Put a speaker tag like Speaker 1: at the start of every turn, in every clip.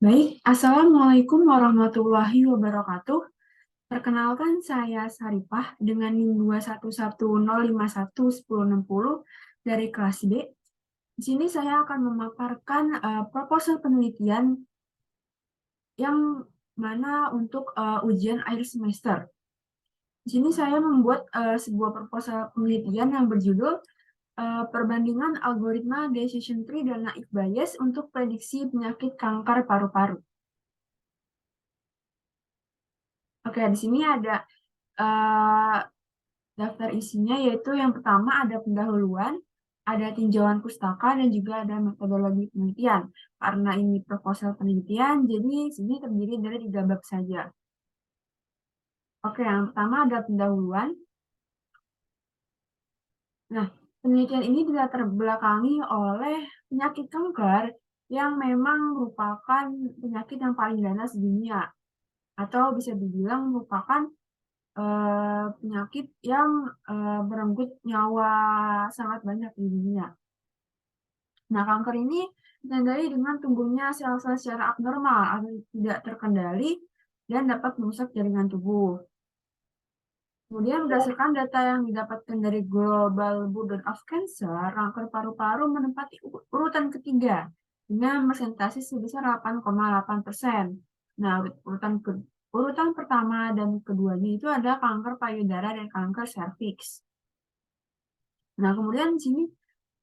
Speaker 1: Baik, Assalamualaikum warahmatullahi wabarakatuh. Perkenalkan saya Saripah dengan NIM 21105110610 dari kelas B. Di sini saya akan memaparkan proposal penelitian yang mana untuk ujian akhir semester. Di sini saya membuat sebuah proposal penelitian yang berjudul perbandingan algoritma decision tree dan naive Bayes untuk prediksi penyakit kanker paru-paru. Oke, di sini ada eh, daftar isinya, yaitu yang pertama ada pendahuluan, ada tinjauan pustaka, dan juga ada metodologi penelitian. Karena ini proposal penelitian, jadi sini terdiri dari 3 bab saja. Oke, yang pertama ada pendahuluan. Nah, penelitian ini dilatar belakangi oleh penyakit kanker yang memang merupakan penyakit yang paling ganas di dunia, atau bisa dibilang merupakan penyakit yang merenggut nyawa sangat banyak di dunia. Nah, kanker ini ditandai dengan tumbuhnya sel-sel secara abnormal atau tidak terkendali dan dapat merusak jaringan tubuh. Kemudian berdasarkan data yang didapatkan dari Global Burden of Cancer, kanker paru-paru menempati urutan ketiga dengan persentase sebesar 8,8%. Nah, urutan pertama dan keduanya itu ada kanker payudara dan kanker serviks. Nah, kemudian di sini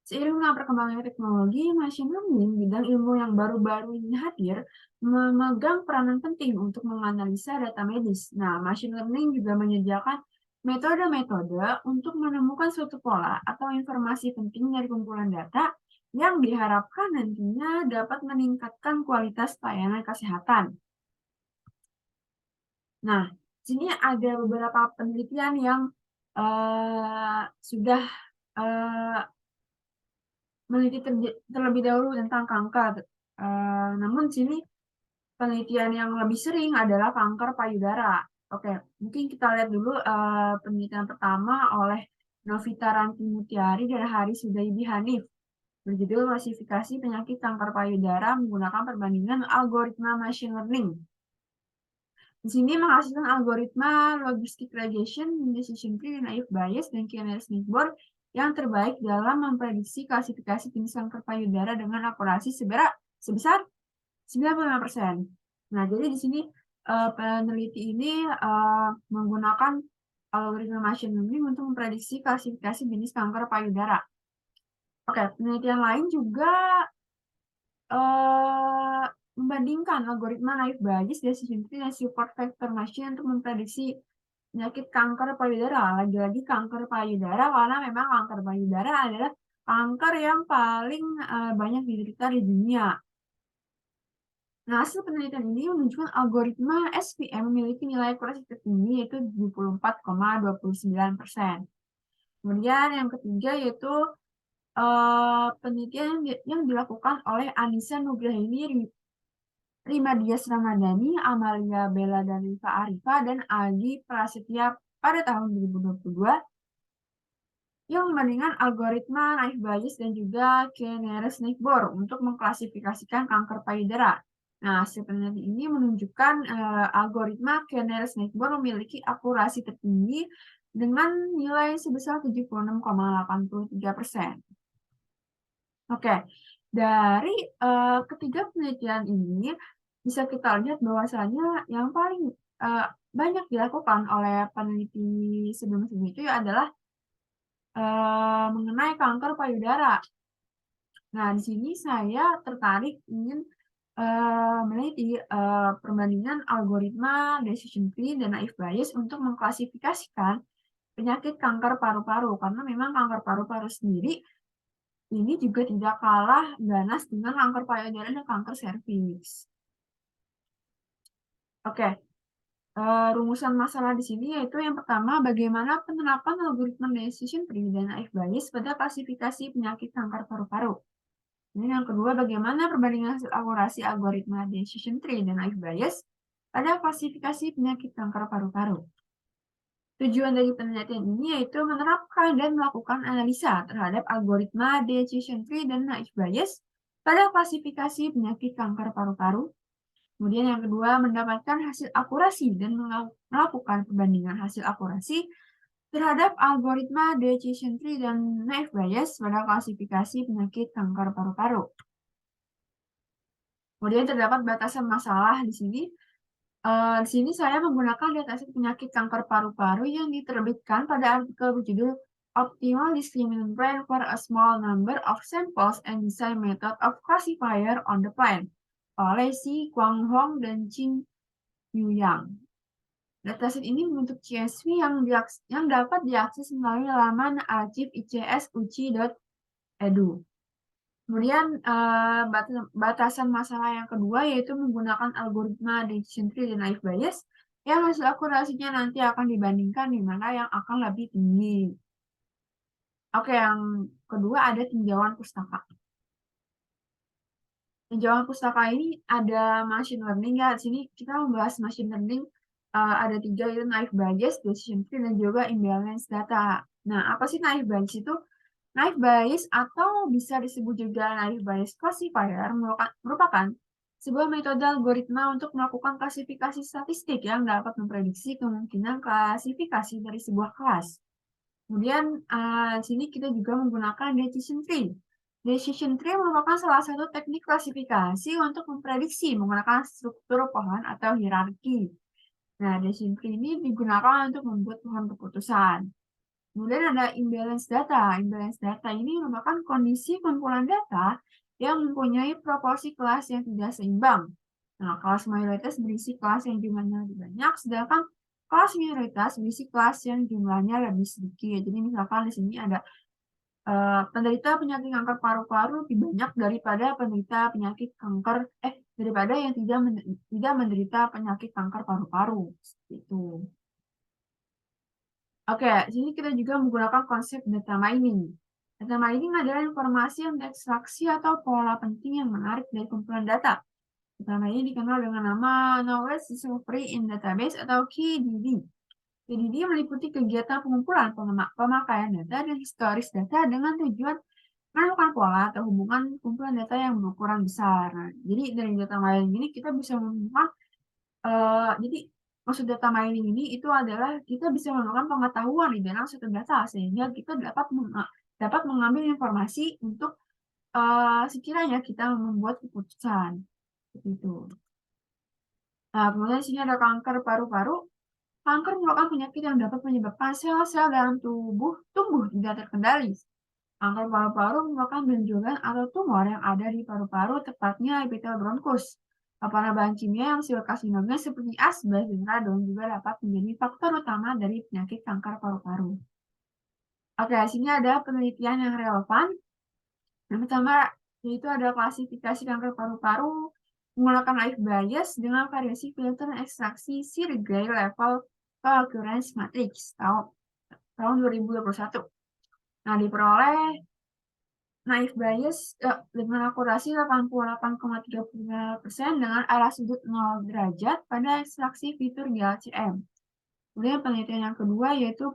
Speaker 1: seiring dengan perkembangan teknologi, machine learning, bidang ilmu yang baru-baru ini hadir, memegang peranan penting untuk menganalisa data medis. Nah, machine learning juga menyediakan metode-metode untuk menemukan suatu pola atau informasi penting dari kumpulan data yang diharapkan nantinya dapat meningkatkan kualitas pelayanan kesehatan. Nah, di sini ada beberapa penelitian yang sudah uh, meneliti terlebih dahulu tentang kanker. Namun sini penelitian yang lebih sering adalah kanker payudara. Oke, mungkin kita lihat dulu penelitian pertama oleh Novita Ranti Mutiari dan Haris Hudaybi Hanif berjudul klasifikasi penyakit kanker payudara menggunakan perbandingan algoritma machine learning. Di sini menghasilkan algoritma logistic regression, decision tree, naive Bayes, dan K-means-Board yang terbaik dalam memprediksi klasifikasi jenis kanker payudara dengan akurasi sebesar 95%. Nah, jadi di sini peneliti ini menggunakan algoritma machine learning untuk memprediksi klasifikasi jenis kanker payudara. Oke, penelitian lain juga eh, membandingkan algoritma naive Bayes, decision tree, dan support vector machine untuk memprediksi penyakit kanker payudara. Lagi-lagi kanker payudara karena memang kanker payudara adalah kanker yang paling banyak diderita di dunia. Nah, hasil penelitian ini menunjukkan algoritma SPM memiliki nilai akurasi tertinggi yaitu 74,29%. Kemudian yang ketiga yaitu penelitian yang dilakukan oleh Anissa Nugraini, Rima Dias Ramadhani, Amalia Bella dan Rifa Arifa, dan Aldi Prasetya pada tahun 2022 yang membandingkan algoritma naive Bayes dan juga K-means-Board untuk mengklasifikasikan kanker payudara. Nah, hasil penelitian ini menunjukkan algoritma K-means-Board memiliki akurasi tertinggi dengan nilai sebesar 76,83%. Oke, dari ketiga penelitian ini bisa kita lihat bahwasanya yang paling banyak dilakukan oleh peneliti sebelum-sebelum itu adalah mengenai kanker payudara. Nah, di sini saya tertarik ingin meneliti perbandingan algoritma decision tree dan naive Bayes untuk mengklasifikasikan penyakit kanker paru-paru karena memang kanker paru-paru sendiri ini juga tidak kalah ganas dengan kanker payudara dan kanker serviks. Oke, rumusan masalah di sini yaitu yang pertama, bagaimana penerapan algoritma decision tree dan naive Bayes pada klasifikasi penyakit kanker paru-paru. Ini yang kedua, bagaimana perbandingan hasil akurasi algoritma decision tree dan naive Bayes pada klasifikasi penyakit kanker paru-paru. Tujuan dari penelitian ini yaitu menerapkan dan melakukan analisa terhadap algoritma decision tree dan naive Bayes pada klasifikasi penyakit kanker paru-paru. Kemudian yang kedua, mendapatkan hasil akurasi dan melakukan perbandingan hasil akurasi terhadap algoritma decision tree dan naive Bayes pada klasifikasi penyakit kanker paru-paru. Kemudian terdapat batasan masalah di sini. Di sini saya menggunakan dataset penyakit kanker paru-paru yang diterbitkan pada artikel berjudul Optimal Discriminant Plan for a Small Number of Samples and Design Method of Classifier on the Plan oleh Si Kwang Hong dan Chin Yu-yang. Dataset ini membentuk CSV yang dapat diakses melalui laman archive.ics.uci.edu. Kemudian batasan masalah yang kedua yaitu menggunakan algoritma decision tree dan naive Bayes yang hasil akurasinya nanti akan dibandingkan di mana yang akan lebih tinggi. Oke, yang kedua ada tinjauan pustaka. Tinjauan pustaka ini ada machine learning ya. Di sini kita membahas machine learning ada 3 yaitu naive Bayes, decision tree dan juga imbalance data. Nah, apa sih naive Bayes itu? Naive Bayes atau bisa disebut juga naive Bayes classifier merupakan sebuah metode algoritma untuk melakukan klasifikasi statistik yang dapat memprediksi kemungkinan klasifikasi dari sebuah kelas. Kemudian di sini kita juga menggunakan decision tree. Decision tree merupakan salah satu teknik klasifikasi untuk memprediksi menggunakan struktur pohon atau hierarki. Nah, decision tree ini digunakan untuk membuat pohon keputusan. Kemudian ada imbalance data. Imbalance data ini merupakan kondisi kumpulan data yang mempunyai proporsi kelas yang tidak seimbang. Nah, kelas mayoritas berisi kelas yang jumlahnya lebih banyak, sedangkan kelas minoritas berisi kelas yang jumlahnya lebih sedikit. Jadi misalkan di sini ada penderita penyakit kanker paru-paru lebih banyak daripada penderita penyakit kanker daripada yang tidak menderita penyakit kanker paru-paru. Seperti itu. Oke, di sini kita juga menggunakan konsep data mining. Data mining adalah informasi yang diekstraksi atau pola penting yang menarik dari kumpulan data. Data mining dikenal dengan nama Knowledge Discovery in Database atau KDD. KDD meliputi kegiatan pengumpulan pemakaian data dan historis data dengan tujuan menemukan pola atau hubungan kumpulan data yang berukuran besar. Nah, jadi dari data mining ini kita bisa menemukan jadi maksud data mining ini itu adalah kita bisa menemukan pengetahuan di dalam satu data sehingga kita dapat mengambil informasi untuk sekiranya kita membuat keputusan seperti itu. Nah, kemudian di sini ada kanker paru-paru. Kanker merupakan penyakit yang dapat menyebabkan sel-sel dalam tubuh tumbuh tidak terkendali. Kanker paru-paru merupakan benjolan atau tumor yang ada di paru-paru, tepatnya epitel bronkus. Paparan bahan kimia yang sifatnya karsinogen seperti asbes dan radon juga dapat menjadi faktor utama dari penyakit kanker paru-paru. Oke, di sini ada penelitian yang relevan. Yang pertama, yaitu ada klasifikasi kanker paru-paru menggunakan naive Bayes dengan variasi filter ekstraksi Sirgay level co-occurrence matrix tahun 2021. Nah, diperoleh naive Bayes dengan akurasi 88,35% dengan arah sudut 0 derajat pada ekstraksi fitur GLCM. Kemudian penelitian yang kedua yaitu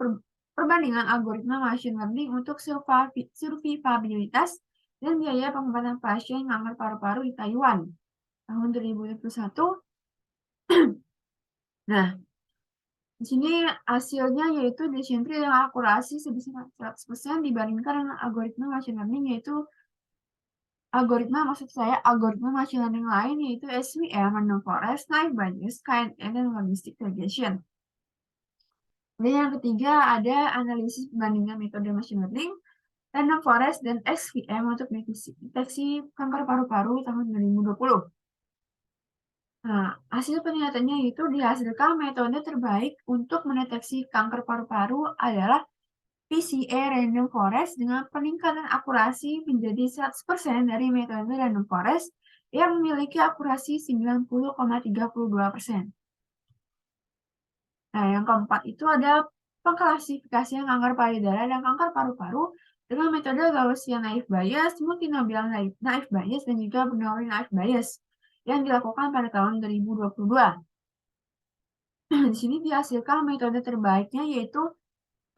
Speaker 1: perbandingan algoritma machine learning untuk survivabilitas dan biaya pengobatan pasien kanker paru-paru di Taiwan tahun 2021. Nah, di sini hasilnya yaitu decision tree dengan akurasi sebesar 100% dibandingkan dengan algoritma machine learning yaitu algoritma machine learning lain yaitu SVM, Random Forest, Naive Bayes, KNN, dan Logistic Regression. Kemudian yang ketiga ada analisis perbandingan metode machine learning, Random Forest, dan SVM untuk deteksi kanker paru-paru tahun 2020. Nah, hasil penelitiannya itu dihasilkan metode terbaik untuk mendeteksi kanker paru-paru adalah PCA Random Forest dengan peningkatan akurasi menjadi 100% dari metode Random Forest yang memiliki akurasi 90,32%. Nah, yang keempat itu ada pengklasifikasian kanker payudara dan kanker paru-paru dengan metode Gaussian naive Bayes, multinomial naive Bayes, dan juga Bernoulli naive Bayes yang dilakukan pada tahun 2022. Di sini dihasilkan metode terbaiknya yaitu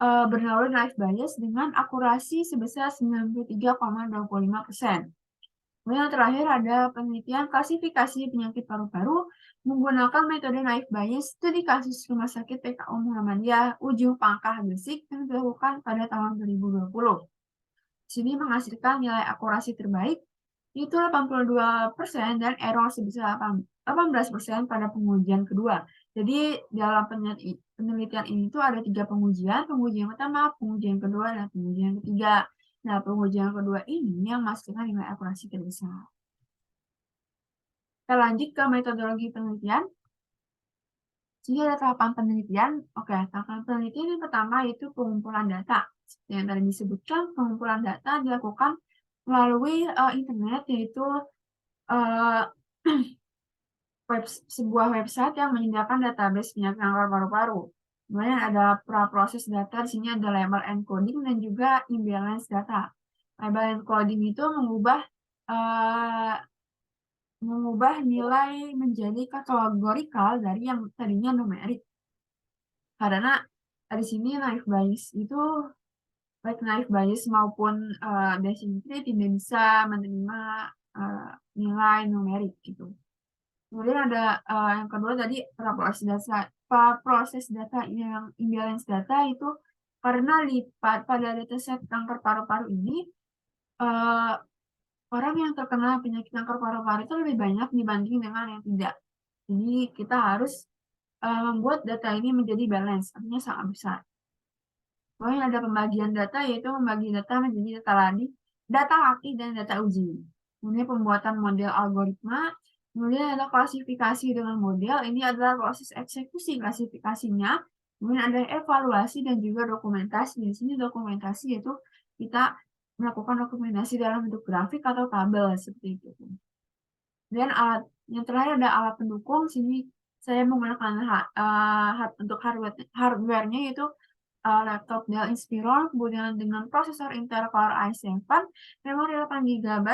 Speaker 1: Bernoulli naive Bayes dengan akurasi sebesar 93,25%. Kemudian yang terakhir ada penelitian klasifikasi penyakit paru-paru menggunakan metode naive Bayes studi kasus Rumah Sakit PKU Muhammadiyah Ujung Pangkah Gresik yang dilakukan pada tahun 2020. Di sini menghasilkan nilai akurasi terbaik itu 82% dan error sebesar 18% pada pengujian kedua. Jadi dalam penelitian ini tuh ada 3 pengujian, pengujian pertama, pengujian kedua, dan pengujian ketiga. Nah, pengujian kedua ini yang menghasilkan nilai akurasi terbesar. Kita lanjut ke metodologi penelitian. Jadi ada tahapan penelitian. Oke, tahapan penelitian yang pertama itu pengumpulan data. Seperti yang tadi disebutkan, pengumpulan data dilakukan melalui internet, yaitu uh, sebuah website yang menyediakan database penyakit kanker paru-paru. Kemudian ada pra-proses data, di sini ada label encoding dan juga imbalance data. Label encoding itu uh, mengubah nilai menjadi kategorikal dari yang tadinya numerik. Karena di sini naive Bayes itu baik naive Bayes maupun Bayesian tidak bisa menerima nilai numerik gitu. Kemudian ada yang kedua tadi proses data yang imbalance data itu karena pada dataset kanker paru-paru ini uh, orang yang terkena penyakit kanker paru-paru itu lebih banyak dibanding dengan yang tidak. Jadi kita harus membuat data ini menjadi balance, artinya sangat besar. Kemudian ada pembagian data, yaitu membagi data menjadi data latih dan data uji. Kemudian pembuatan model algoritma, kemudian ada klasifikasi dengan model, ini adalah proses eksekusi klasifikasinya, kemudian ada evaluasi dan juga dokumentasi. Di sini dokumentasi yaitu kita melakukan dokumentasi dalam bentuk grafik atau tabel seperti itu. Kemudian alat yang terakhir ada alat pendukung. Sini saya menggunakan untuk hardware-nya yaitu laptop Dell Inspiron, kemudian dengan prosesor Intel Core i7, memori 8 GB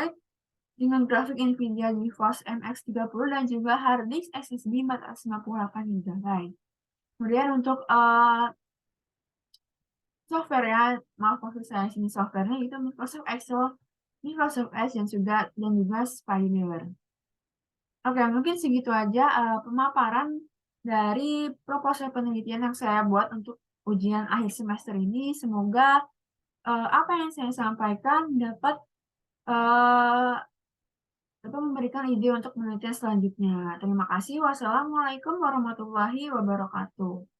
Speaker 1: dengan grafik Nvidia GeForce MX30 dan juga hard disk SSD 458 GB. Kemudian untuk software-nya, maaf maksud saya sini software-nya itu Microsoft Excel, Microsoft Edge dan juga Spyware. Oke, mungkin segitu aja pemaparan dari proposal penelitian yang saya buat untuk ujian akhir semester ini. Semoga apa yang saya sampaikan dapat uh, memberikan ide untuk penelitian selanjutnya. Terima kasih. Wassalamualaikum warahmatullahi wabarakatuh.